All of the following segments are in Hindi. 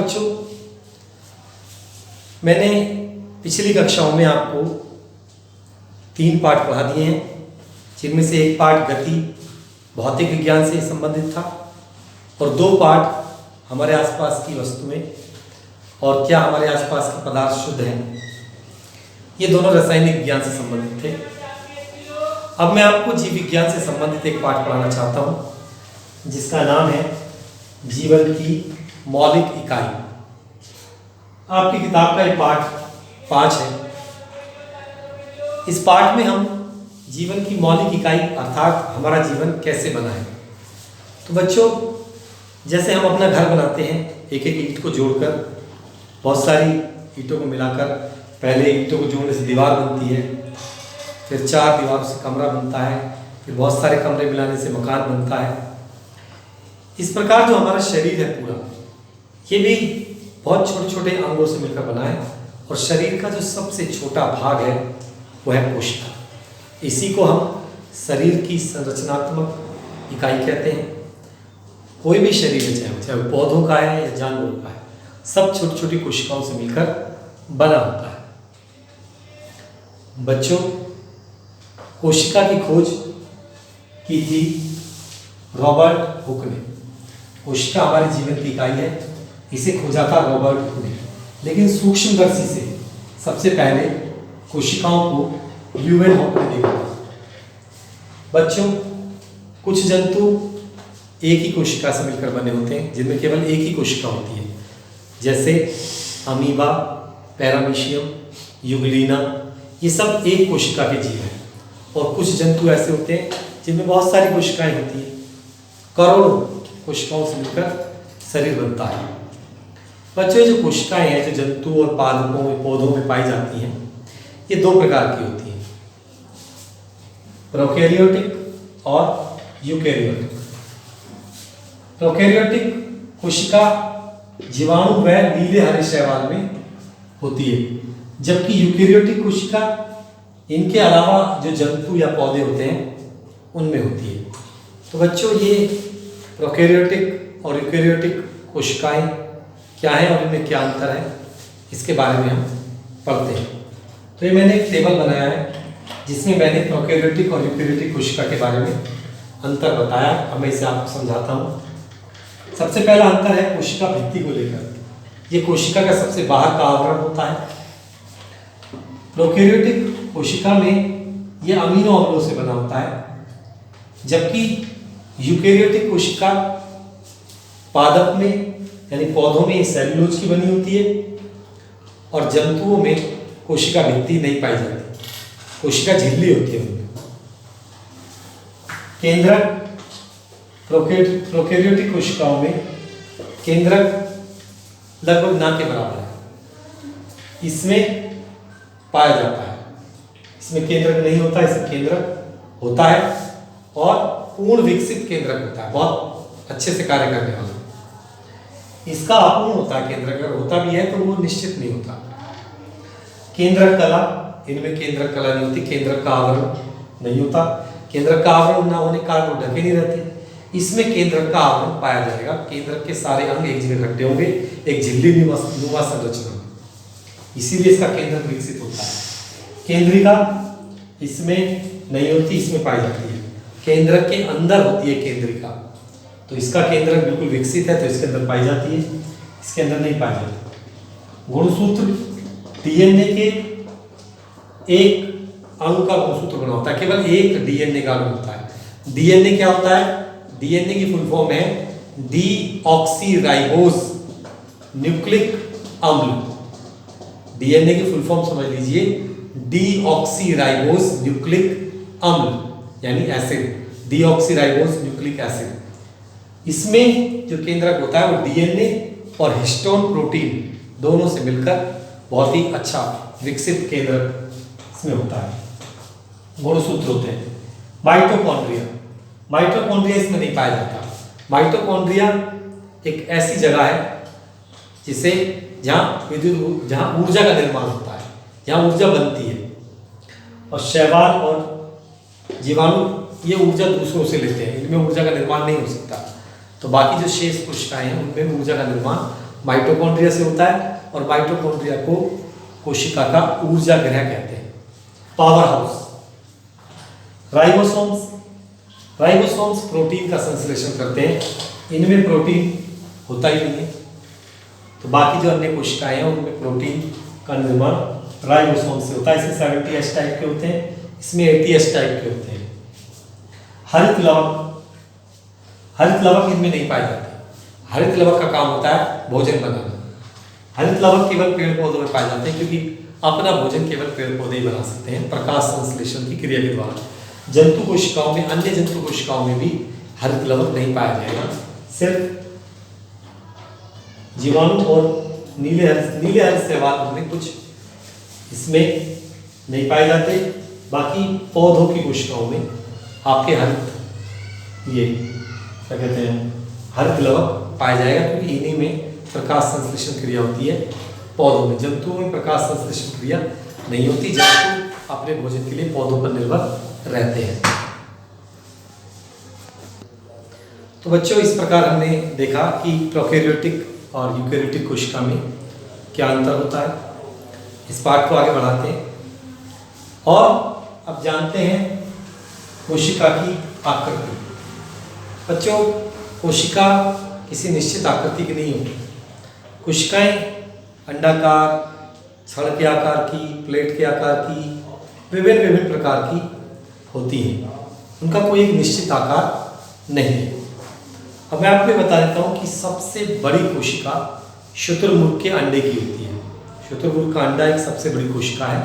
बच्चों, मैंने पिछली कक्षाओं में आपको 3 पाठ पढ़ा दिए हैं, जिनमें से एक पाठ गति भौतिक विज्ञान से संबंधित था और 2 पाठ हमारे आसपास की वस्तुएं और क्या हमारे आसपास के पदार्थ शुद्ध हैं, ये दोनों रासायनिक विज्ञान से संबंधित थे। अब मैं आपको जीव विज्ञान से संबंधित एक पाठ पढ़ाना चाहता हूँ, जिसका नाम है जीवन की मौलिक इकाई। आपकी किताब का ये पाठ 5 है। इस पाठ में हम जीवन की मौलिक इकाई अर्थात हमारा जीवन कैसे बना है। तो बच्चों, जैसे हम अपना घर बनाते हैं, एक एक ईंट को जोड़कर, बहुत सारी ईंटों को मिलाकर, पहले ईंटों को जोड़ने से दीवार बनती है, फिर 4 दीवारों से कमरा बनता है, फिर बहुत सारे कमरे मिलाने से मकान बनता है। इस प्रकार जो हमारा शरीर है पूरा, ये भी बहुत छोटे छोटे अंगों से मिलकर बना है और शरीर का जो सबसे छोटा भाग है वो है कोशिका। इसी को हम शरीर की संरचनात्मक इकाई कहते हैं। कोई भी शरीर है, चाहे वो पौधों का है या जानवरों का है, सब छोटी छोटी कोशिकाओं से मिलकर बना होता है। बच्चों, कोशिका की खोज की थी रॉबर्ट हुक ने। कोशिका हमारे जीवन की इकाई है, इसे खोजा था रॉबर्ट हुक ने। लेकिन सूक्ष्मदर्शी से सबसे पहले कोशिकाओं को ल्यूवेनहॉक ने देखा था। बच्चों, कुछ जंतु एक ही कोशिका से मिलकर बने होते हैं, जिनमें केवल एक ही कोशिका होती है, जैसे अमीबा, पैरामीशियम, यूग्लिना, ये सब एक कोशिका के जीव हैं। और कुछ जंतु ऐसे होते हैं जिनमें बहुत सारी कोशिकाएं होती हैं, करोड़ों कोशिकाओं से मिलकर शरीर बनता है। बच्चों, जो कोशिकाएं हैं, जो जंतु और पादपों में, पौधों में पाई जाती हैं, ये 2 प्रकार की होती हैं, प्रोकैरियोटिक और यूकैरियोटिक। प्रोकैरियोटिक कोशिका जीवाणु व नीले हरे शैवाल में होती है, जबकि यूकैरियोटिक कोशिका इनके अलावा जो जंतु या पौधे होते हैं उनमें होती है। तो बच्चों, ये प्रोकैरियोटिक और यूकैरियोटिक कोशिकाएं क्या हैं और इनमें क्या अंतर है, इसके बारे में हम पढ़ते हैं। तो ये मैंने एक टेबल बनाया है, जिसमें मैंने प्रोकैरियोटिक और यूकैरियोटिक कोशिका के बारे में अंतर बताया। अब मैं इसे आपको समझाता हूँ। सबसे पहला अंतर है कोशिका भित्ति को लेकर। ये कोशिका का सबसे बाहर का आवरण होता है। प्रोकैरियोटिक कोशिका में ये अमीनो अम्लों से बना होता है, जबकि यूकैरियोटिक कोशिका पादप में यानी पौधों में सेल्यूलोज की बनी होती है और जंतुओं में कोशिका भित्ति नहीं पाई जाती, कोशिका झिल्ली होती है उनमें। केंद्रक प्रोकैरियोटिक कोशिकाओं में केंद्रक लगभग ना के बराबर है, इसमें पाया जाता है। इसमें केंद्रक नहीं होता, इसमें केंद्रक होता है और पूर्ण विकसित केंद्रक होता है, बहुत अच्छे से कार्य करने वाला। इसका अपूर्ण होता है केंद्रक, अगर होता भी है तो वो निश्चित नहीं होता। केंद्रक कला, इनमें केंद्रक कला नहीं होती, केंद्रक का आवरण नहीं होता। केंद्रक का आवरण ना होने के कारण वो ढके नहीं रहते। इसमें केंद्रक का आवरण पाया जाएगा। केंद्रक के सारे अंग एक जगह इकट्ठे होंगे, एक झिल्ली नुमा संरचना में, इसीलिए इसका केंद्रक विकसित होता है। केंद्रिका इसमें नहीं होती, इसमें पाई जाती है। केंद्रक के अंदर होती है केंद्रिका, तो इसका केंद्रक बिल्कुल विकसित है, तो इसके अंदर पाई जाती है, इसके अंदर नहीं पाई जाती। गुणसूत्र डीएनए के एक अणु का गुणसूत्र बना होता है, केवल एक डीएनए का अणु होता है। डीएनए क्या होता है? डीएनए की फुल फॉर्म है डीऑक्सीराइबोज न्यूक्लिक अम्ल। डीएनए की फुल फॉर्म समझ लीजिए, डीऑक्सीराइबोज न्यूक्लिक अम्ल यानी एसिड, डीऑक्सीराइबोज न्यूक्लिक एसिड। इसमें जो केंद्रक होता है वो डीएनए और हिस्टोन प्रोटीन दोनों से मिलकर बहुत ही अच्छा विकसित केंद्रक इसमें होता है। गुणसूत्र होते हैं। माइटोकॉन्ड्रिया, माइटोकॉन्ड्रिया इसमें नहीं पाया जाता। माइटोकॉन्ड्रिया एक ऐसी जगह है जिसे जहाँ ऊर्जा का निर्माण होता है, जहाँ ऊर्जा बनती है, और शैवाल और जीवाणु ये ऊर्जा दूसरों से लेते हैं, इनमें ऊर्जा का निर्माण नहीं हो सकता। तो बाकी जो शेष कोशिकाएं हैं उनमें ऊर्जा का निर्माण माइटोकॉन्ड्रिया से होता है और माइटोकॉन्ड्रिया को कोशिका का ऊर्जा गृह कहते हैं, पावर हाउस। राइबोसोम्स प्रोटीन का संश्लेषण करते हैं, इनमें प्रोटीन होता ही नहीं है, तो बाकी जो अन्य कोशिकाएं हैं उनमें प्रोटीन का निर्माण राइबोसोम से होता है। इसमें 70S टाइप के होते हैं, इसमें 80S टाइप के होते हैं। हरित लवक इनमें नहीं पाए जाते। हरित लवक का काम होता है भोजन बनाना। हरित लवक केवल पेड़ पौधों में पाए जाते हैं, क्योंकि अपना भोजन केवल पेड़ पौधे ही बना सकते हैं प्रकाश संश्लेषण की क्रिया के द्वारा। जंतु कोशिकाओं में, अन्य जंतु कोशिकाओं में भी हरित लवक नहीं पाया जाएगा। सिर्फ जीवाणु और नीले हरित शैवाल में कुछ इसमें नहीं पाए जाते। बाकी पौधों की कोशिकाओं में आपके ये क्या कहते हैं हरित लवक पाया जाएगा, क्योंकि इन्हीं में प्रकाश संश्लेषण क्रिया होती है पौधों में। जंतुओं में प्रकाश संश्लेषण क्रिया नहीं होती, जंतु अपने भोजन के लिए पौधों पर निर्भर रहते हैं। तो बच्चों, इस प्रकार हमने देखा कि प्रोकैरियोटिक और यूकैरियोटिक कोशिका में क्या अंतर होता है। इस पाठ को आगे बढ़ाते हैं और अब जानते हैं कोशिका की आकृति। बच्चों, कोशिका किसी निश्चित आकृति की नहीं होती। कोशिकाएं अंडाकार, छड़ के आकार की, प्लेट के आकार की, विभिन्न प्रकार की होती हैं। उनका कोई एक निश्चित आकार नहीं है। अब मैं आपको बता देता हूँ कि सबसे बड़ी कोशिका शुतुरमुर्ग के अंडे की होती है। शुतुरमुर्ग का अंडा एक सबसे बड़ी कोशिका है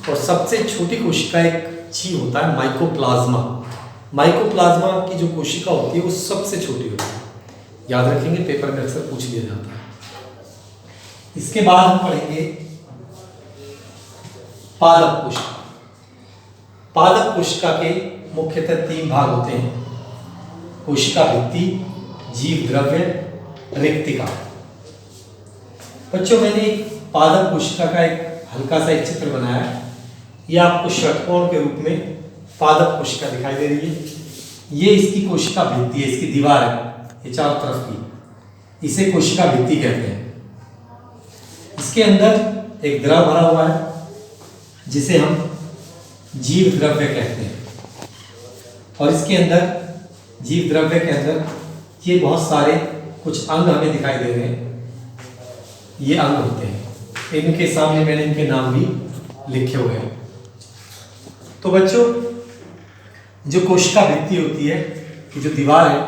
और सबसे छोटी कोशिका एक जीव होता है माइकोप्लाज्मा। माइकोप्लाज्मा की जो कोशिका होती है वो सबसे छोटी होती है। याद रखेंगे, पेपर में अक्सर पूछ लिया जाता है। इसके बाद हम पढ़ेंगे पादप कोशिका। पादप कोशिका के मुख्यतः 3 भाग होते हैं: कोशिका भित्ति, जीव द्रव्य, रिक्तिका। बच्चों, मैंने पादप कोशिका का एक हल्का सा एक चित्र बनाया है। यह आपको षटकोण के रूप में पादप कोशिका दिखाई दे रही है। ये इसकी कोशिका भित्ति है, इसकी दीवार है, ये चारों तरफ की, इसे कोशिका भित्ति कहते हैं। इसके अंदर एक द्रव भरा हुआ है जिसे हम जीव द्रव्य कहते हैं, और इसके अंदर जीव द्रव्य के अंदर ये बहुत सारे कुछ अंग हमें दिखाई दे रहे हैं। ये अंग होते हैं, इनके सामने मैंने इनके नाम भी लिखे हुए हैं। तो बच्चों, जो कोशिका भित्ति होती है, कि जो दीवार है,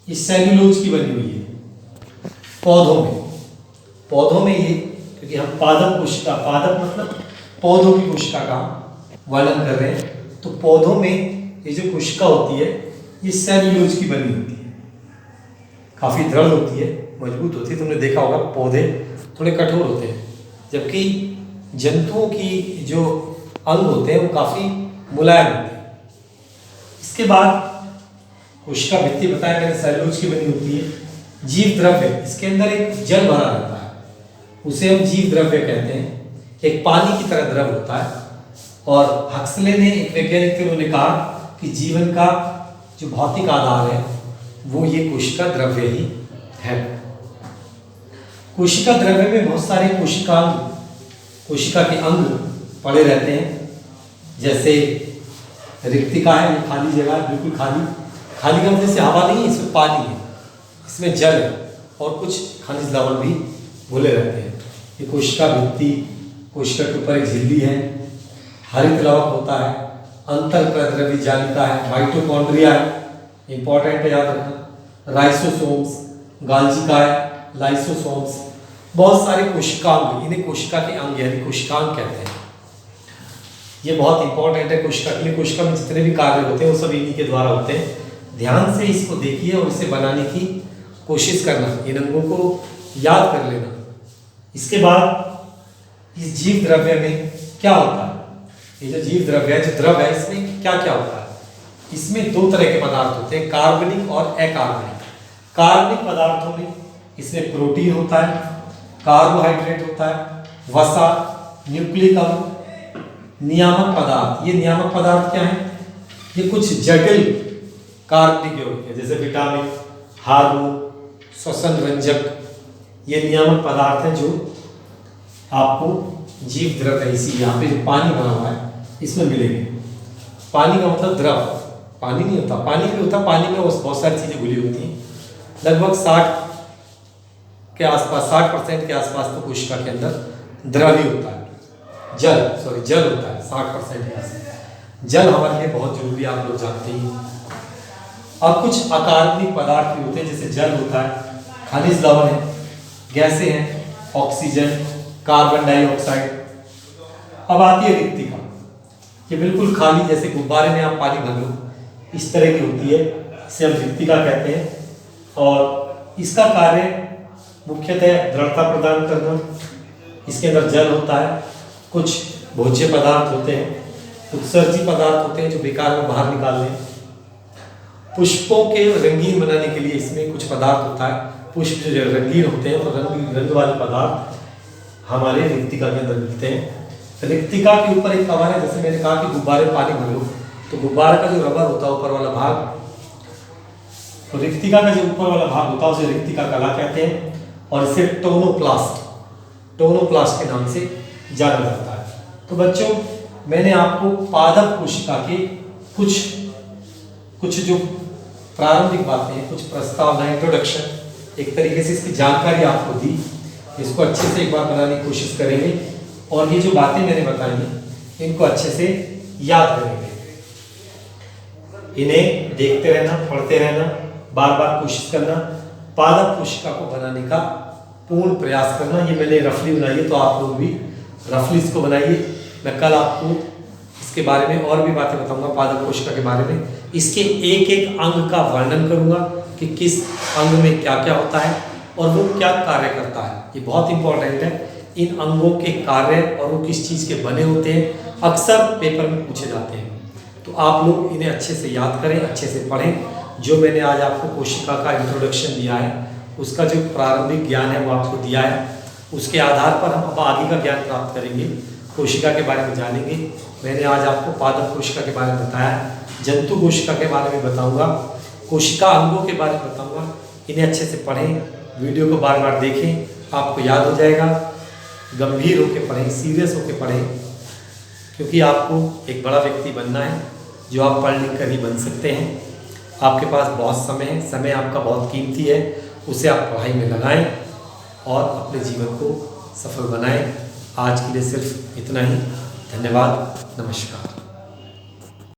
ये सेल्यूलोज की बनी हुई है। पौधों में ये, क्योंकि हम पादप कोशिका, पादप मतलब पौधों की कोशिका का वर्णन कर रहे हैं, तो पौधों में ये जो कोशिका होती है ये सेल्यूलोज की बनी होती है। काफ़ी दृढ़ होती है, मजबूत होती है। तुमने देखा होगा पौधे थोड़े कठोर होते हैं, जबकि जंतुओं की जो अंग होते हैं वो काफ़ी मुलायम होते हैं। इसके बाद कोशिका भित्ति बताया मैंने, सेल्यूलोज की बनी होती है। जीव द्रव्य, इसके अंदर एक जल भरा रहता है, उसे हम जीव द्रव्य कहते हैं। एक पानी की तरह द्रव होता है। और हक्सले ने, एक वैज्ञानिक थे, उन्होंने कहा कि जीवन का जो भौतिक आधार है वो ये कोशिका द्रव्य ही है। कोशिका द्रव्य में बहुत सारे कोशिका के अंग पड़े रहते हैं। जैसे रिक्तिका है, ये खाली जगह है, बिल्कुल खाली का मतलब जैसे हवा नहीं है, इसमें पानी है, इसमें जल है और कुछ खनिज लवण भी घुले रहते हैं। ये कोशिका भित्ति, कोशिका के ऊपर एक झिल्ली है, हरित लवक होता है, अंतःप्रद्रव्य जालिका है, माइटोकॉन्ड्रिया है, इंपॉर्टेंट है, याद रखना, राइसोसोम्स, गाल्जिका है, लाइसोसोम्स, बहुत सारे कोशिकांग, इन्हें कोशिका के अंग यानी कोशिकांग कहते हैं। ये बहुत इंपॉर्टेंट है कोशिका के लिए। कोशिका में जितने भी कार्य होते हैं वो सब इन्हीं के द्वारा होते हैं। ध्यान से इसको देखिए और इसे बनाने की कोशिश करना, इन अंगों को याद कर लेना। इसके बाद इस जीव द्रव्य में क्या होता है? ये जो जीव द्रव्य है, जो द्रव है, इसमें क्या क्या होता है? इसमें 2 तरह के पदार्थ होते हैं, कार्बनिक और अकार्बनिक। कार्बनिक पदार्थों में इसमें प्रोटीन होता है, कार्बोहाइड्रेट होता है, वसा, न्यूक्लिक अम्ल, नियामक पदार्थ। ये नियामक पदार्थ क्या है? ये कुछ जटिल कार्बनिक यौगिक है, जैसे विटामिन, हार्मोन, श्वसन रंजक, ये नियामक पदार्थ हैं जो आपको जीव द्रव है, इसी यहाँ पे जो पानी बना हुआ है इसमें मिलेंगे। पानी का मतलब द्रव, पानी नहीं होता, पानी भी होता, पानी में बहुत सारी चीज़ें घुली होती हैं। लगभग 60 के आसपास, 60% के आसपास तो कोशिका के अंदर द्रव ही होता है, जल होता है 60% के आसपास। जल हमारे लिए बहुत जरूरी है, आप लोग जानते ही। अब कुछ अकार्बनिक पदार्थ भी होते हैं, जैसे जल होता है, खनिज लवण है, गैसें हैं, ऑक्सीजन, कार्बन डाइऑक्साइड। अब आती है रिक्तिका, ये बिल्कुल खाली, जैसे गुब्बारे में आप पानी भर लो इस तरह की होती है, इसे हम रिक्तिका कहते हैं। और इसका कार्य मुख्यतः दृढ़ता प्रदान करना। इसके अंदर जल होता है, कुछ भोज्य पदार्थ होते हैं, उत्सर्जी पदार्थ होते हैं जो बेकार में बाहर निकाल लें। पुष्पों के रंगीन बनाने के लिए इसमें कुछ पदार्थ होता है, पुष्प जो रंगीन होते हैं तो रंग वाले पदार्थ हमारे रिक्तिका के अंदर मिलते हैं। रिक्तिका के ऊपर एक कवर है, जैसे मैंने कहा कि गुब्बारे में पानी भर लो तो गुब्बारे का जो रबर होता है ऊपर वाला भाग, तो रिक्तिका का जो ऊपर वाला भाग होता है उसे रिक्तिका कला कहते हैं। और इसे टोनोप्लास्ट के नाम से जाना जाता है। तो बच्चों, मैंने आपको पादप कोशिका के कुछ जो प्रारंभिक बातें हैं, कुछ प्रस्तावना, इंट्रोडक्शन, एक तरीके से इसकी जानकारी आपको दी। इसको अच्छे से एक बार बनाने की कोशिश करेंगे और ये जो बातें मैंने बताई इनको अच्छे से याद करेंगे। इन्हें देखते रहना, पढ़ते रहना, बार बार कोशिश करना, पादप कोशिका को बनाने का पूर्ण प्रयास करना। ये मैंने रफली बनाई है, तो आप लोग भी रफली इसको बनाइए। मैं कल आपको इसके बारे में और भी बातें बताऊंगा, पादप कोशिका के बारे में। इसके एक एक अंग का वर्णन करूंगा कि किस अंग में क्या क्या होता है और वो क्या कार्य करता है। ये बहुत इंपॉर्टेंट है, इन अंगों के कार्य और वो किस चीज़ के बने होते हैं, अक्सर पेपर में पूछे जाते हैं। तो आप लोग इन्हें अच्छे से याद करें, अच्छे से पढ़ें। जो मैंने आज आपको कोशिका का इंट्रोडक्शन दिया है, उसका जो प्रारंभिक ज्ञान है वो आपको दिया है, उसके आधार पर हम अब आगे का ज्ञान प्राप्त करेंगे, कोशिका के बारे में जानेंगे। मैंने आज आपको पादप कोशिका के बारे में बताया, जंतु कोशिका के बारे में बताऊंगा, कोशिका अंगों के बारे में बताऊंगा। इन्हें अच्छे से पढ़ें, वीडियो को बार बार देखें, आपको याद हो जाएगा। गंभीर होकर पढ़ें, सीरियस होकर पढ़ें, क्योंकि आपको एक बड़ा व्यक्ति बनना है जो आप पढ़ लिख कर ही बन सकते हैं। आपके पास बहुत समय है, समय आपका बहुत कीमती है, उसे आप पढ़ाई में लगाएं और अपने जीवन को सफल बनाएं। आज के लिए सिर्फ इतना ही। धन्यवाद, नमस्कार।